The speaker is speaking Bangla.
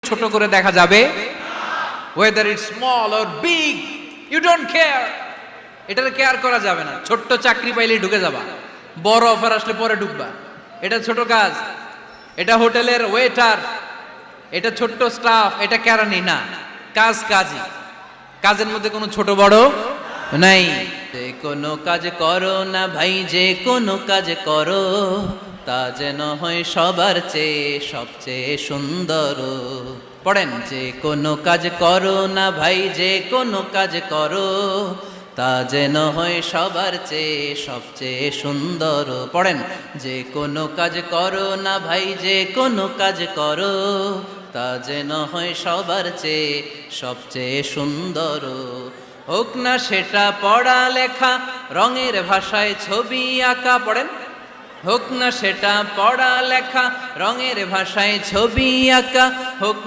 ছোট করে দেখা যাবে, whether it's small or big, you don't care. এটার কেয়ার করা যাবে না। ছোট্ট চাকরি পাইলেই ঢুকে যাবা, বড় অফার আসলে পরে ঢুকবা। এটা ছোট কাজ, এটা হোটেলের ওয়েটার, এটা ছোট্ট স্টাফ, এটা কেরানি না, কাজ কাজই। কাজের মধ্যে কোনো ছোট বড় নাই। যে কোনো কাজ করো না ভাই, যে কোনো কাজ করো, তা যেন হয় সবার চেয়ে সবচেয়ে সুন্দর। পড়েন, যে কোনো কাজ করো না ভাই, যে কোনো কাজ করো, তা যেন হয় সবার চেয়ে সবচেয়ে সুন্দর। পড়েন, যে কোনো কাজ করো না ভাই, যে কোনো কাজ করো, তা যেন হয় সবার চেয়ে সবচেয়ে সুন্দর। হোক না সেটা পড়া লেখা, রঙের ভাষায় ছবি আঁকা। পড়েন, হোক না সেটা পড়া লেখা, রঙের ভাষায় ছবি আঁকা, হোক না